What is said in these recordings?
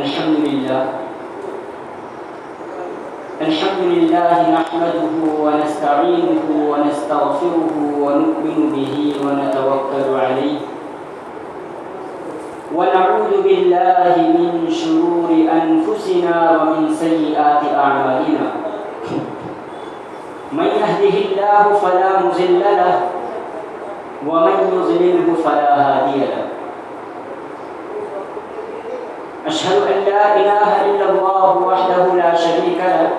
الحمد لله نحمده ونستعينه ونستغفره ونؤمن به ونتوكل عليه ونعوذ بالله من شرور أنفسنا ومن سيئات أعمالنا من يهده الله فلا مضل له ومن يضلله فلا هادي له أشهد أن لا إله إلا الله وحده لا شريك له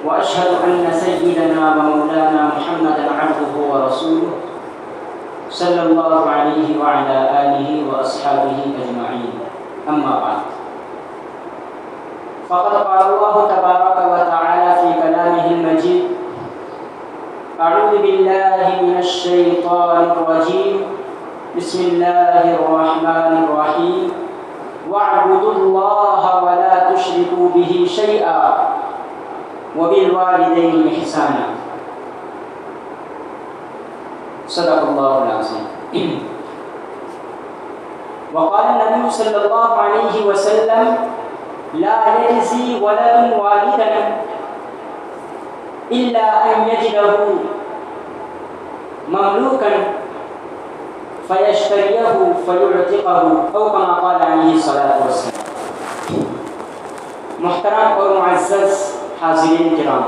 وأشهد أن سيدنا ومولانا محمدا عبده ورسوله صلى الله عليه وعلى آله وأصحابه أجمعين أما بعد فقد قال الله تبارك وتعالى في كلامه المجيد أعوذ بالله من الشيطان الرجيم بسم الله الرحمن الرحيم واعبدوا الله ولا تشركوا به شيئا وبالوالدين إحسانا صدق الله العظيم. وقال النبي صلى الله عليه وسلم لا يجزي ولد والدا إلا أن يجده مملوكا فيشتريه فيعتقه أو كما قال عليه الصلاة والسلام. محترم اور معزز حاضرین کرام،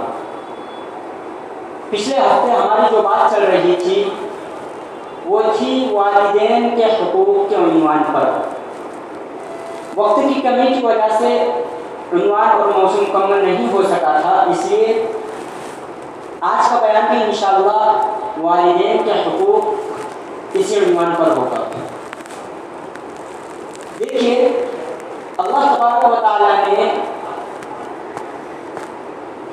پچھلے ہفتے ہماری جو بات چل رہی تھی وہ تھی والدین کے حقوق کے عنوان پر. وقت کی کمی کی وجہ سے عنوان اور موضوع مکمل نہیں ہو سکا تھا، اس لیے آج کا بیان بھی انشاءاللہ والدین کے حقوق اسی عنوان پر ہوگا. دیکھیے، اللہ تبارک و تعالیٰ نے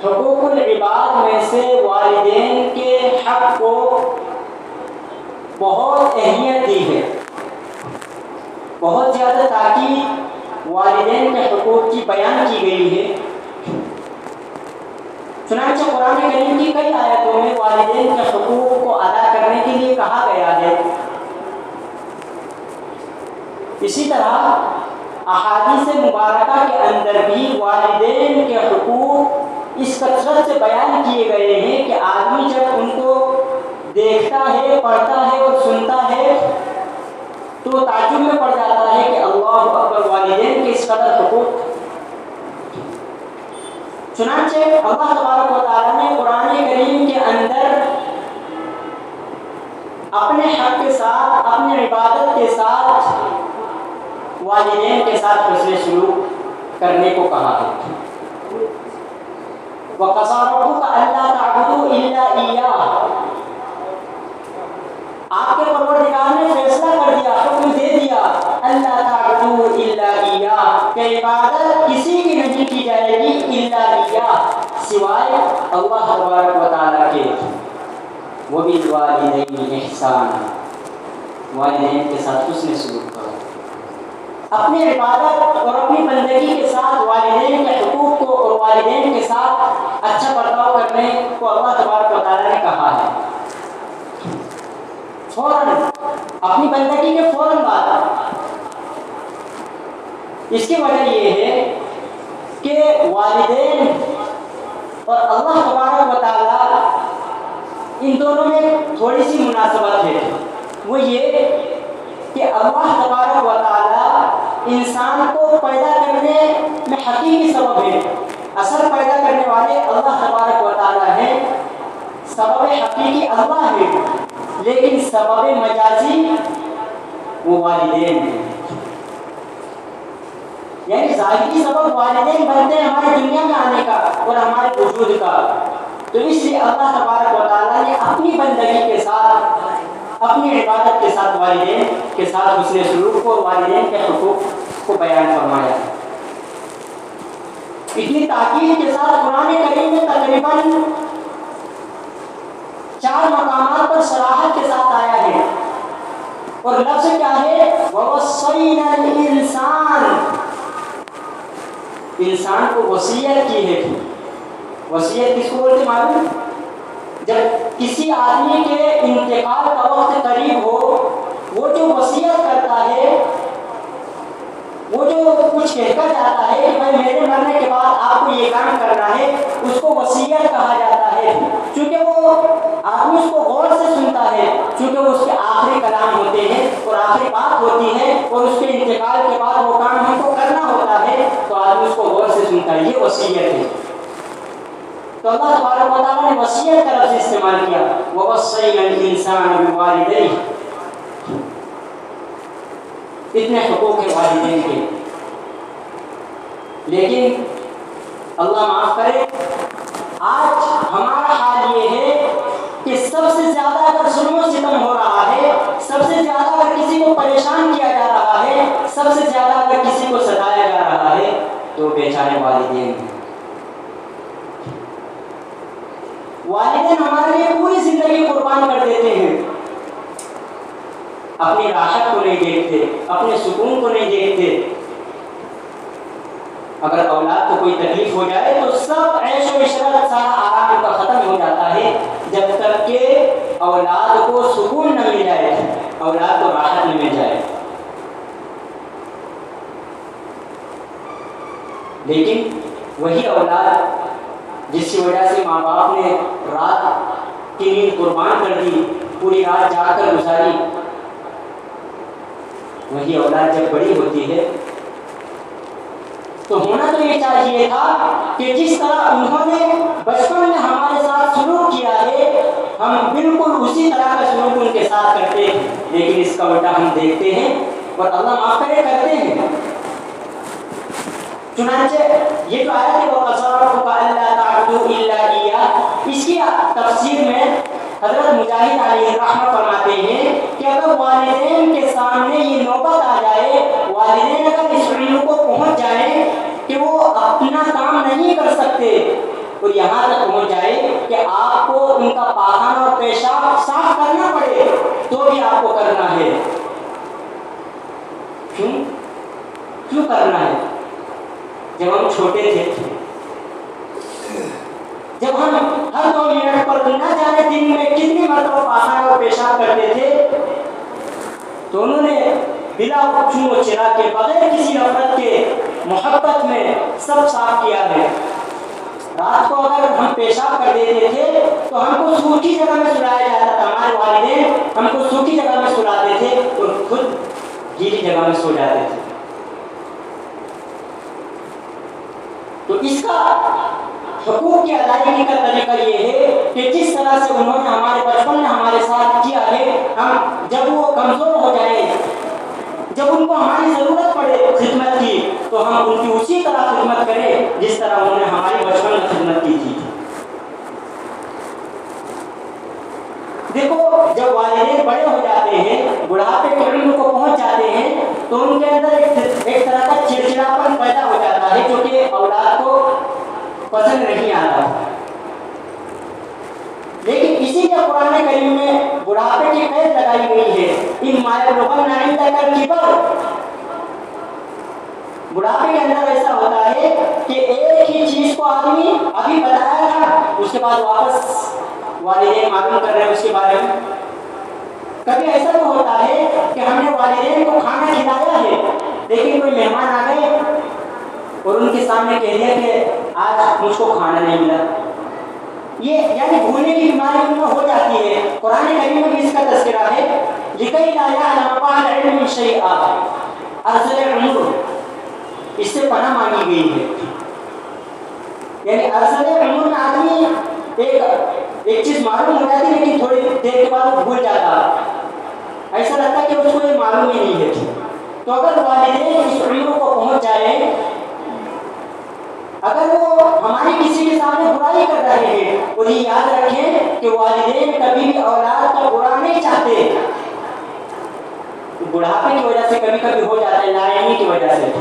حقوق العباد میں سے والدین کے حق کو بہت اہمیت دی ہے، بہت زیادہ تاکید والدین کے حقوق کی بیان کی گئی ہے. چنانچہ قرآن کریم کی کئی آیتوں میں والدین کے حقوق کو ادا کرنے کے لیے کہا گیا ہے. اسی طرح احادیث مبارکہ کے اندر بھی والدین کے حقوق اس کثرت سے بیان کیے گئے ہیں کہ آدمی جب ان کو دیکھتا ہے، پڑھتا ہے اور سنتا ہے تو تعجب میں پڑ جاتا ہے کہ اللہ اکبر، والدین کے اس قدر حقوق. چنانچہ اللہ تبارک و تعالیٰ نے قرآن کریم کے اندر اپنے حق کے ساتھ، اپنی عبادت کے ساتھ والدین کے ساتھ حسن سلوک کرنے کو کہا ہے. وَقَضَىٰ رَبُّكَ أَلَّا تَعْبُدُوا إِلَّا إِيَّاهُ، آپ کے پروردگار نے فیصلہ کر دیا، حکم دے دیا، اللہ تعبدوا الا ایاہ، کہ عبادت کسی کی نہیں کی جائے گی الا ایاہ، سوائے اللہ تبارک و تعالیٰ کے. وبالوالدین احسانا، والدین کے ساتھ حسن سلوک کرو. اپنی عبادت اور اپنی بندگی کے ساتھ والدین کے حقوق کو اور والدین کے ساتھ اچھا برتاؤ کرنے کو اللہ تبارک و تعالیٰ نے کہا ہے. فوراً اپنی بندگی کے فوراً بعد. اس کی وجہ یہ ہے کہ والدین اور اللہ تبارک و تعالیٰ ان دونوں میں تھوڑی سی مناسبت ہے. وہ یہ کہ اللہ تبارک و تعالیٰ انسان کو پیدا کرنے میں حقیقی سبب ہے، اثر پیدا کرنے والے اللہ تبارک و تعالیٰ ہیں، سبب حقیقی اللہ ہے، لیکن سبب مجازی وہ والدین ہیں. یعنی ظاہری سبب والدین بنتے ہیں ہماری دنیا میں آنے کا اور ہمارے وجود کا. تو اس لیے اللہ تبارک و تعالیٰ نے اپنی بندگی کے ساتھ، اپنی عبادت کے ساتھ والدین کے ساتھ حسن سلوک کو، والدین کے حقوق کو بیان فرمایا. اتنی تاکید کے ساتھ قرآن کریم میں تقریباً 4 مقامات پر صراحت کے ساتھ آیا ہے. اور لفظ کیا ہے؟ وَوَصَّيْنَا الْإِنسَانَ، انسان کو وصیت کی ہے. وصیت کس کو بولتے معلوم؟ جب کسی آدمی کے انتقال کا وقت قریب ہو، وہ جو وصیت کرتا ہے وہ جو کچھ کہہ کر جاتا ہے کہ بھائی میرے مرنے کے بعد آپ کو یہ کام کرنا ہے، اس کو وصیت کہا جاتا ہے، چونکہ وہ آدمی اس کو غور سے سنتا ہے، چونکہ وہ اس کے آخری کلام ہوتے ہیں اور آخری بات ہوتی ہے، اور اس کے انتقال کے بعد وہ کام ہم کو کرنا ہوتا ہے، تو آدمی اس کو غور سے سنتا ہے، یہ وصیت ہے۔ تو اللہ تبارک و تعالیٰ نے وصیت کا لفظ استعمال کیا، وَوَصَّيْنَا الْإِنسَانَ بِوَالِدَيْهِ، اتنے حقوق کے والدین کے۔ لیکن اللہ معاف کرے، آج ہمارا حال یہ ہے کہ سب سے زیادہ اگر ظلم و ستم ہو رہا ہے، سب سے زیادہ اگر کسی کو پریشان کیا جا رہا ہے، سب سے زیادہ اگر کسی کو ستایا جا رہا ہے، تو بیچارے والدین ہیں۔ والدین ہمارے لیے پوری زندگی قربان کر دیتے ہیں، اپنی راحت کو نہیں دیکھتے، اپنے سکون کو نہیں دیکھتے۔ اگر اولاد کو کوئی تکلیف ہو جائے تو سب عیش و عشرت، سارا آرام کا ختم ہو جاتا ہے، جب تک کہ اولاد کو سکون نہ مل جائے، اولاد کو راحت نہ مل جائے۔ لیکن وہی اولاد جس کی وجہ سے ماں باپ نے رات کی نیند قربان کر دی، پوری رات جاگ کر گزاری، وہی اولاد جب بڑی ہوتی ہے تو ہونا تو یہ چاہیے تھا کہ جس طرح انہوں نے بچپن میں ہمارے ساتھ سلوک کیا ہے، ہم بالکل اسی طرح کا سلوک ان کے ساتھ کرتے، لیکن اس کا الٹا ہم دیکھتے ہیں اور اللہ معاف کرے کرتے ہیں۔ چنانچہ یہ جو آیت ہے وَقَضَىٰ رَبُّكَ أَلَّا تَعْبُدُوا إِلَّا إِيَّاهُ، اس کی تفسیر میں حضرت مجاہد علیہ الرحمہ فرماتے ہیں کہ اگر والدین کے سامنے یہ نوبت آ جائے، والدین اگر اس علم کو پہنچ جائیں کہ وہ اپنا کام نہیں کر سکتے، اور یہاں تک پہنچ جائے کہ آپ کو ان کا پاخانہ اور پیشاب صاف کرنا پڑے تو بھی آپ کو کرنا ہے، کیوں کرنا ہے؟ جب ہم چھوٹے تھے، جب ہم ہر 2 منٹ پر نہ جانے دن میں کتنی مرتبہ پاخانہ اور پیشاب کرتے تھے، تو انہوں نے بلا چون و چرا کے، بغیر کسی نفرت کے، محبت میں سب صاف کیا ہے۔ رات کو اگر ہم پیشاب کر دیتے تھے تو ہم کو سوکھی جگہ میں سلایا جاتا تھا، ہمارے والدین ہم کو سوکھی جگہ میں سلاتے تھے اور خود گیلی جگہ میں سو جاتے تھے۔ تو اس کا حقوق کی ادائیگی کا طریقہ یہ ہے کہ جس طرح سے انہوں نے ہمارے بچپن میں ہمارے ساتھ کیا ہے، ہم جب وہ کمزور ہو جائیں، جب ان کو ہماری ضرورت پڑے خدمت کی، تو ہم ان کی اسی طرح خدمت کریں جس طرح انہوں نے ہماری بچپن میں خدمت کی تھی۔ دیکھو، جب والدین بڑے ہو جاتے ہیں، بڑھاپے کے علم کو پہنچ جاتے ہیں، تو ان کے اندر ایک طرح کا چڑچڑاپن پیدا ہو جاتا ہے جو کہ اولاد کو پسند نہیں آتا۔ لیکن اسی لیے قرآن کریم میں بڑھاپے کی قید لگائی گئی ہے، اِمَّا يَبْلُغَنَّ عِندَكَ الْكِبَرَ۔ بڑھاپے کے اندر ایسا ہوتا ہے کہ ایک ہی چیز کو آدمی ابھی بتایا تھا، اس کے بعد واپس والدین معلوم کر رہے ہیں اس کے بارے میں۔ کبھی ایسا تو ہوتا ہے کہ ہم نے والدین کو کھانا کھلایا ہے، لیکن کوئی مہمان آ گئے اور ان کے سامنے کہہ دیا کہ آج مجھ کو کھانا نہیں ملا، یہ یعنی بھولنے کی بیماری ان میں ہو جاتی ہے۔ قرآن کریم میں بھی اس کا تذکرہ ہے، لِكَيْ لَا يَعْلَمَ بَعْدَ عِلْمٍ شَيْئًا، ارسل عمر، اس سے پناہ مانگی گئی ہے۔ یعنی ارسل عمر میں آدمی ایک چیز معلوم ہو جاتی ہے لیکن تھوڑی دیر کے بعد بھول جاتا، ایسا لگتا ہے کہ اس کو یہ معلوم ہی نہیں ہے۔ تو اگر والدین اس علم کو پہنچ جائے، اگر وہ ہماری کسی کے سامنے برائی کر رہے ہیں، اور یہ یاد رکھیں کہ والدین کبھی بھی اولاد کا برا نہیں چاہتے، بڑھاپے کی وجہ سے کبھی کبھی ہو جاتا ہے، لاعلمی کی وجہ سے،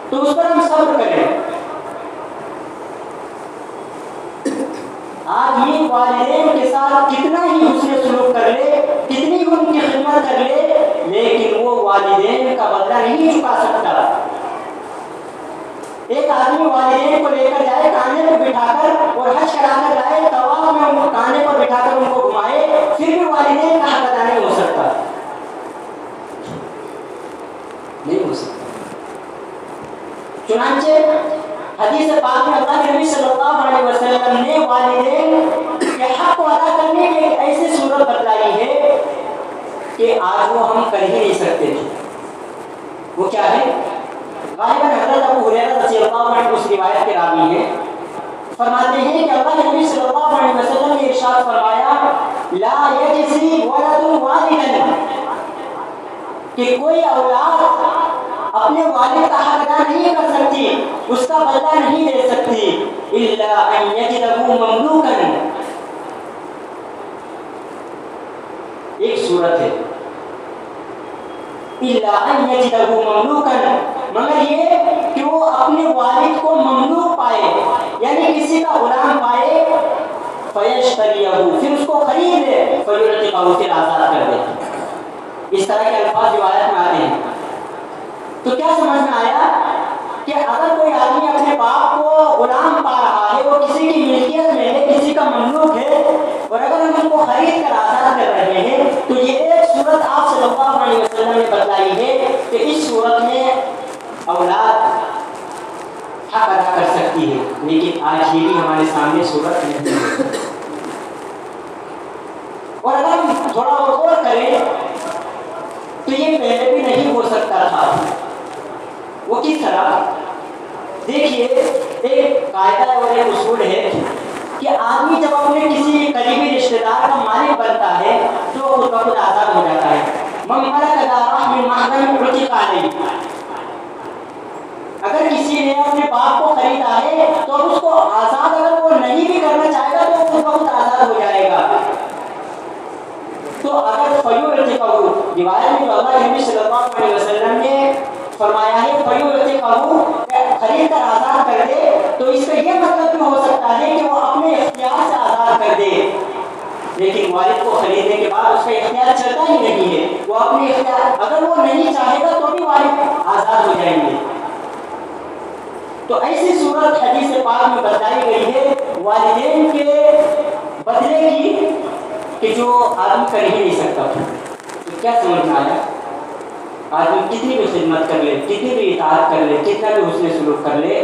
تو اس پر ہم صبر کریں۔ آج یہ والدین کے ساتھ کتنا ہی حسن سلوک کر لے، کتنی بھی ان کی خدمت کر لے، لیکن وہ والدین کا بدلہ نہیں چکا سکتا۔ ایک آدمی والدین کو لے کر جائے کانے پر بٹھا کر اور حج کرا کر لائے، طواف میں ان کو کانے پر بٹھا کر ان کو گھمائے، پھر بھی والدین کا حق ادا نہیں ہو سکتا، نہیں ہو سکتا۔ چنانچہ حدیث پاک میں اللہ کے نبی صلی اللہ علیہ وسلم نے والدین کے حق کو ادا کرنے کی ایک ایسی صورت بتلائی ہے کہ آج وہ ہم کر ہی نہیں سکتے تھے. وہ کیا ہے؟ غالباً حضرت ابو ہریرہ رضی اللہ عنہ اس روایت کے راوی ہیں، فرماتے ہیں کہ اللہ کے نبی صلی اللہ علیہ وسلم نے ارشاد فرمایا لا یجزی ولد والدا، کہ کوئی اولاد اپنے والد کا حق ادا نہیں کر سکتی، اس کا بدلہ نہیں دے سکتی الا ان یجدہ مملوکا. ایک صورت ہے الا ان یجدہ مملوکا، مگر یہ کہ وہ اپنے والد کو مملوک پائے، یعنی کسی کا غلام پائے، فیشتریہ، پھر اس کو خرید لے، فیعتقہ، پھر آزاد کر دے. اس طرح کے الفاظ روایت میں آتے ہیں. تو کیا سمجھ میں آیا کہ اگر کوئی آدمی اپنے باپ کو غلام پا رہا ہے، وہ کسی کی ملکیت میں ہے، کسی کا مملوک ہے، اور اگر ہم ان کو خرید کر آزاد کر رہے ہیں، تو یہ ایک صورت آپ صلی اللہ علیہ وسلم نے بتلائی ہے کہ اس صورت میں اولاد حق ادا کر سکتی ہے. لیکن آج یہ بھی ہمارے سامنے صورت نہیں ہے. اور اگر ہم تھوڑا غور کریں تو یہ پہلے بھی نہیں ہو سکتا تھا. وہ کس طرح؟ دیکھیے، ایک قاعدہ اور ایک اصول ہے کہ آدمی جب اپنے کسی قریبی رشتہ دار کا مالک بنتا ہے تو وہ خود بخود آزاد ہو جاتا ہے. من ملک ذا رحم محرم عتق علیہ. اگر کسی نے اپنے باپ کو خریدا ہے تو اس کو آزاد اگر وہ نہیں بھی کرنا چاہے گا تو وہ خود بخود آزاد ہو جائے گا. تو اگر فیعتقہ، روایت میں جو اللہ کے نبی صلی اللہ علیہ وسلم نے فرمایا ہے فیعتقہ، خرید کر آزاد کر دے، تو اس کا یہ مطلب بھی ہو سکتا ہے کہ وہ اپنے اختیار سے آزاد کر دے. لیکن والد کو خریدنے کے بعد اس کا اختیار چلتا ہی نہیں ہے، وہ اپنے اختیار، اگر وہ نہیں چاہے گا تو بھی والد آزاد ہو جائیں گے. تو ایسی صورت حدیث پاک میں بتائی گئی ہے والدین کے بدلے کی کہ جو آدمی کر ہی نہیں سکتا. تو کیا سمجھ میں آیا؟ آدمی کتنی بھی خدمت کر لے، کتنی بھی اطاعت کر لے، کتنا بھی حسن سلوک کر لے،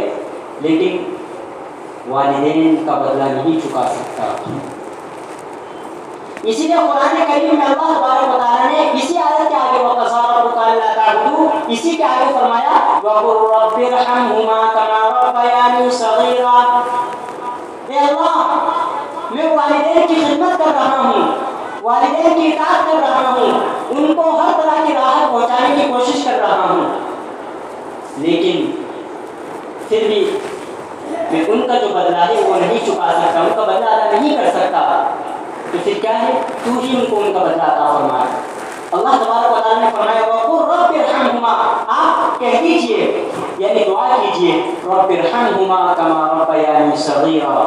لیکن والدین کا بدلہ نہیں چکا سکتا. اسی لیے قرآن کریم میں اللہ تبارک و تعالیٰ نے اسی آیت کے آگے وَقَضَىٰ رَبُّكَ أَلَّا تَعْبُدُوا، اسی کے آگے فرمایا وَقُلْ رَبِّ ارْحَمْهُمَا كَمَا رَبَّيَانِي صَغِيرًا. اے اللہ، میں والدین کی خدمت کر رہا ہوں، والدین کی اطاعت کر رہا ہوں، ان کو ہر طرح کی راحت پہنچانے کی کوشش کر رہا ہوں، لیکن پھر بھی میں ان کا جو بدلہ ہے وہ نہیں چکا سکتا، ان کا بدلہ ادا نہیں کر سکتا. تو پھر کیا ہے؟ تو ہی ان کو ان کا بدلہ عطا فرما. اللہ تبارک و تعالیٰ نے فرمایا وَقُلْ رَبِّ ارْحَمْهُمَا، آپ کہہ دیجئے یعنی دعا کیجئے رَبِّ ارْحَمْهُمَا كَمَا رَبَّيَانِي صَغِيرًا،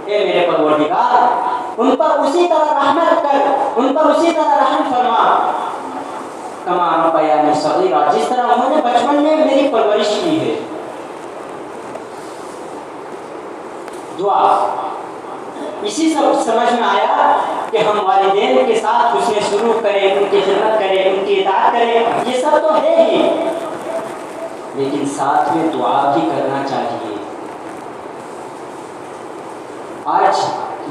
اے میرے پروردگار ان پر اسی طرح رحمت کر، ان پر اسی طرح رحم فرما كَمَا رَبَّيَانِي صَغِيرًا، جس طرح انہوں نے بچپن میں میری پرورش کی ہے. دعا اسی سب سمجھ میں آیا کہ ہم والدین کے ساتھ حسن سلوک کریں، ان کی خدمت کریں، ان کی اطاعت کریں، یہ سب تو ہے ہی، لیکن ساتھ میں دعا بھی کرنا چاہیے. آج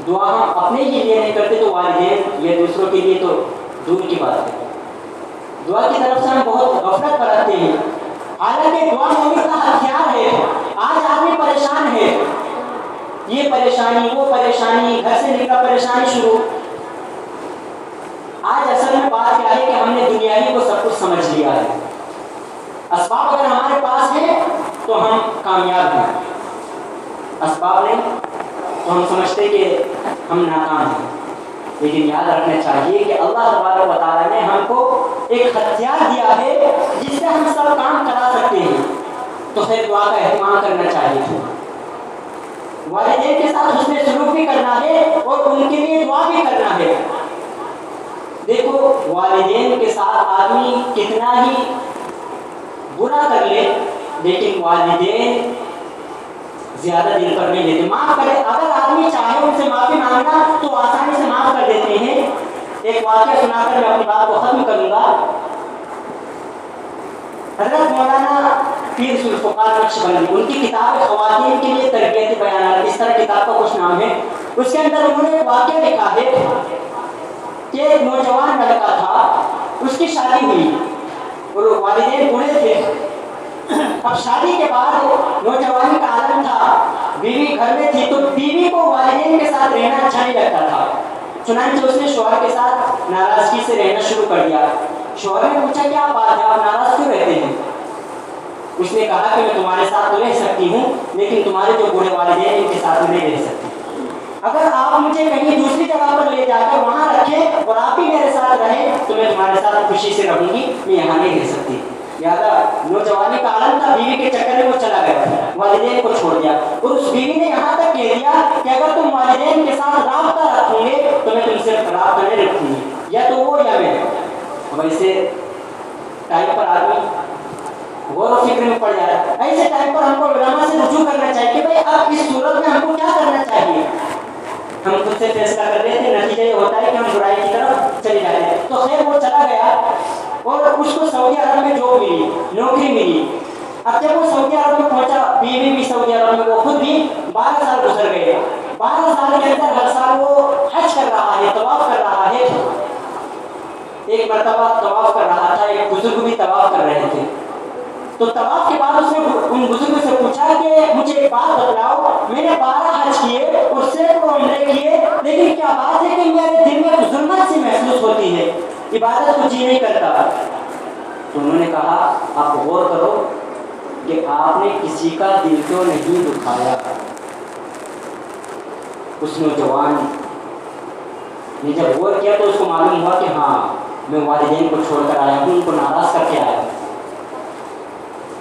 دعا ہم اپنے ہی لیے نہیں کرتے تو والدین یا دوسروں کے لیے تو دور کی بات ہے. دعا کی طرف سے ہم بہت غفلت برتتے ہیں، حالانکہ دعا مومن کا ہتھیار ہے. آج آدمی پریشان ہے، یہ پریشانی وہ پریشانی، گھر سے نکلا پریشانی شروع. آج اصل میں بات کیا ہے کہ ہم نے دنیاوی کو سب کچھ سمجھ لیا ہے. اسباب اگر ہمارے پاس ہیں تو ہم کامیاب ہیں، اسباب نہیں تو ہم سمجھتے کہ ہم ناکام ہیں. لیکن یاد رکھنا چاہیے کہ اللہ تبارک و تعالیٰ نے ہم کو ایک ہتھیار دیا ہے جس سے ہم سب کام کرا سکتے ہیں. تو پھر دعا کا اہتمام کرنا چاہیے. والدین کے ساتھ حسن سلوک بھی کرنا ہے اور ان کے لیے دعا بھی کرنا ہے. دیکھو والدین کے ساتھ آدمی کتنا ہی برا کر لے لیکن والدین زیادہ دل پر نہیں لیتے، معاف کرے. اگر آدمی چاہے ان سے معافی مانگنا تو آسانی سے معاف کر دیتے ہیں. ایک واقعہ سنا کر میں اپنی بات کو ختم کروں گا. حضرت مولانا پیر ذوالفقار نقشبندی، ان کی کتاب خواتین کے لیے تربیتی بیانات، اس طرح کتاب کا کچھ نام ہے. اس کے اندر انہوں نے ایک واقعہ لکھا ہے کہ ایک نوجوان لڑکا تھا، اس کی شادی ہوئی اور والدین بوڑھے تھے. اب شادی کے بعد نوجوانی کا عالم تھا، بیوی گھر میں تھی، تو بیوی کو والدین کے ساتھ رہنا اچھا نہیں لگتا تھا. چنانچہ اس نے شوہر کے ساتھ ناراضگی سے رہنا شروع کر دیا. شوہر نے پوچھا کیا بات ہے، آپ ناراض کیوں رہتے ہیں؟ اس نے کہا کہ میں تمہارے ساتھ تو رہ سکتی ہوں لیکن تمہارے جو بوڑھے والدین ہیں ان کے ساتھ نہیں رہ سکتی. اگر آپ مجھے کہیں دوسری جگہ پر لے جا کر وہاں رکھیں اور آپ بھی میرے ساتھ رہیں تو میں تمہارے ساتھ خوشی سے رہوں گی، میں یہاں نہیں رہ سکتی. لہٰذا نوجوانی کا عالم تھا، بیوی کے چکر میں وہ چلا گیا، والدین کو چھوڑ دیا. اور اس بیوی نے یہاں تک کہہ دیا کہ اگر تم والدین کے ساتھ رابطہ رکھو گے تو میں تم سے رابطہ نہیں رکھوں گی، یا تو وہ یا میں. ویسے ٹائم پر آدمی غور و فکر میں پڑ جاتا ہے. ایسے ٹائم پر ہم کو علماء سے رجوع کرنا چاہیے کہ بھائی اب اس صورت میں ہم کو کیا کرنا چاہیے. ہم خود سے فیصلہ کر رہے تھے، نتیجہ یہ ہوتا ہے کہ ہم برائی کی طرف چلے جاتے ہیں. تو خیر وہ چلا گیا اور اس کو سعودی عرب میں جاب ملی، نوکری ملی. اب جب وہ سعودی عرب میں پہنچا، بیوی بھی سعودی عرب میں، وہ خود بھی 12 سال گزر گئے. 12 سال کے اندر ہر سال وہ حج کر رہا ہے، طواف کر رہا ہے. ایک مرتبہ طواف کر رہا تھا، ایک بزرگ بھی طواف کر رہے تھے. تو طواف کے بعد اس نے ان بزرگوں سے پوچھا کہ مجھے ایک بات بتلاؤ، میں نے 12 حج کیے اور سینکڑوں عمرے کیے، لیکن کیا بات ہے کہ میرے دل میں ظلمت سی محسوس ہوتی ہے، عبادت کو جی نہیں کرتا. تو انہوں نے کہا آپ غور کرو کہ آپ نے کسی کا دل تو نہیں دکھایا. اس نوجوان نے جب غور کیا تو اس کو معلوم ہوا کہ ہاں میں والدین کو چھوڑ کر آیا ہوں، ان کو ناراض کر کے آیا ہوں.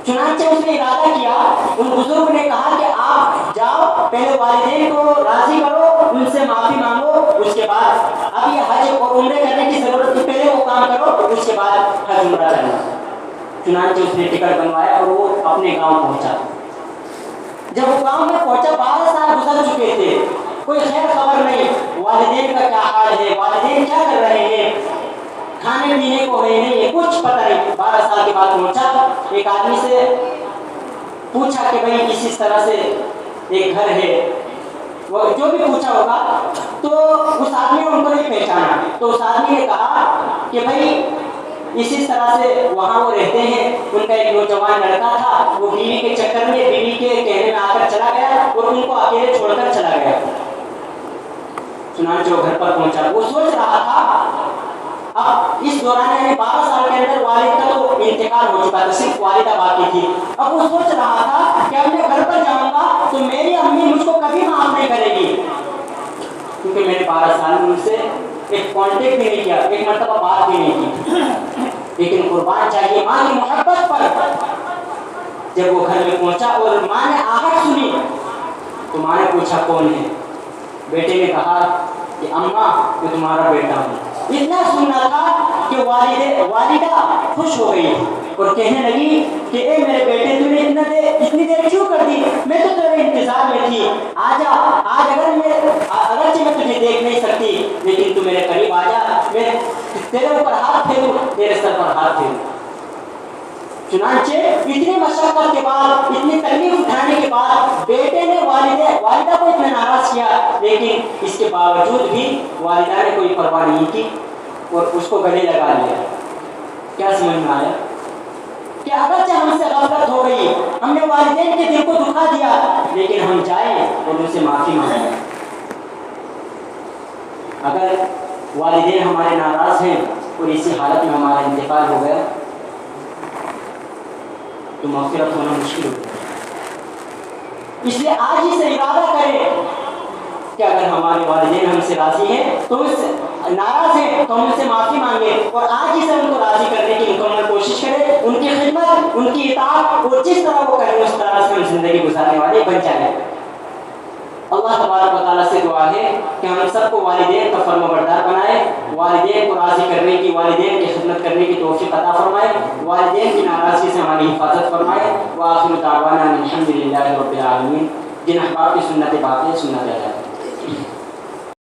چنانچہ اس نے ارادہ کیا، ان بزرگ نے کہا کہ آپ جاؤ، پہلے والدین کو راضی کرو، ان سے معافی مانگو، اس کے بعد اب یہ حج اور عمرے کرنے کی ضرورت نہیں، پہلے وہ کام کرو اس کے بعد حج عمرہ کرنا. چنانچہ اس نے ٹکٹ بنوایا اور وہ اپنے گاؤں پہنچا. جب وہ گاؤں میں پہنچا 12 سال گزر چکے تھے، کوئی خیر خبر نہیں، والدین کا کیا حال ہے، والدین کیا کر رہے ہیں، کھانے پینے کو ہے نہیں، کچھ پتہ نہیں. 12 سال کے بعد پہنچا، ایک آدمی سے پوچھا کہ بھائی اس طرح سے ایک گھر ہے، وہ جو بھی پوچھا ہوگا تو اس آدمی نے ان کو نہیں پہچانا. تو اس آدمی نے کہا کہ بھائی اسی طرح سے وہاں وہ رہتے ہیں، ان کا ایک نوجوان لڑکا تھا، وہ بیوی کے چکر میں بیوی کے کہنے میں آ کر چلا گیا اور ان کو اکیلے چھوڑ کر چلا گیا. چنانچہ وہ گھر پر پہنچا، وہ سوچ رہا تھا اب اس دوران یعنی 12 سال کے اندر والد کا تو انتقال ہو چکا تھا، صرف والدہ باقی تھی. اب وہ سوچ رہا تھا کہ اب میں گھر پر جاؤں گا تو میری امی مجھ کو کبھی معاف نہیں کرے گی، کیونکہ میں نے 12 سال میں ان سے ایک کانٹیکٹ بھی نہیں کیا، ایک مرتبہ بات بھی نہیں کی. لیکن قربان چاہیے ماں کی محبت پر. جب وہ گھر میں پہنچا اور ماں نے آہٹ سنی تو ماں نے پوچھا کون ہے. بیٹے نے کہا کہ اماں میں تمہارا بیٹا ہوں. اتنا سننا تھا کہ والدہ خوش ہو گئی اور کہنے لگی کہ اے میرے بیٹے تو نے اتنی دیر کیوں کر دی، میں تو تیرے انتظار میں تھی، آجا آج اگرچہ میں تجھے دیکھ نہیں سکتی لیکن تو میرے قریب آجا، میں تیرے اوپر ہاتھ پھیروں، تیرے سر پر ہاتھ پھیروں. چنانچہ اتنی مشقت کے بعد، اتنی تکلیف اٹھانے کے بعد بیٹے نے والدہ کو اتنا ناراض کیا، لیکن اس کے باوجود بھی والدہ نے کوئی پرواہ نہیں کی اور اس کو گلے لگا لیا. کیا سمجھ میں آیا کہ اگرچہ ہم سے غفلت ہو گئی، ہم نے والدین کے دل کو دکھا دیا، لیکن ہم جائیں اور ان سے معافی مانگیں. اگر والدین ہمارے ناراض ہیں اور اسی حالت میں ہمارا انتقال ہو گیا تو مغفرت ہونا مشکل ہوتا ہے. اس لیے آج ہی سے ارادہ کریں کہ اگر ہمارے والدین ہم سے راضی ہیں تو اس ناراض ہیں تو ہم ان سے معافی مانگیں اور آج ہی سے ان کو راضی کرنے کی مکمل کوشش کریں، ان کی خدمت، ان کی اطاعت، اور جس طرح وہ کریں اس طرح سے ہم زندگی گزارنے والے بن جائیں. اللہ تبارک و تعالیٰ سے دعا ہے کہ ہم سب کو والدین کا فرما بردار بنائے، والدین کو راضی کرنے کی، والدین کی خدمت کرنے کی توفیق عطا فرمائے، والدین کی ناراضگی سے ہماری حفاظت فرمائے. وآخر دعوانا الحمد للہ رب العالمین. جن احباب کی سنت باقی سنت ہے.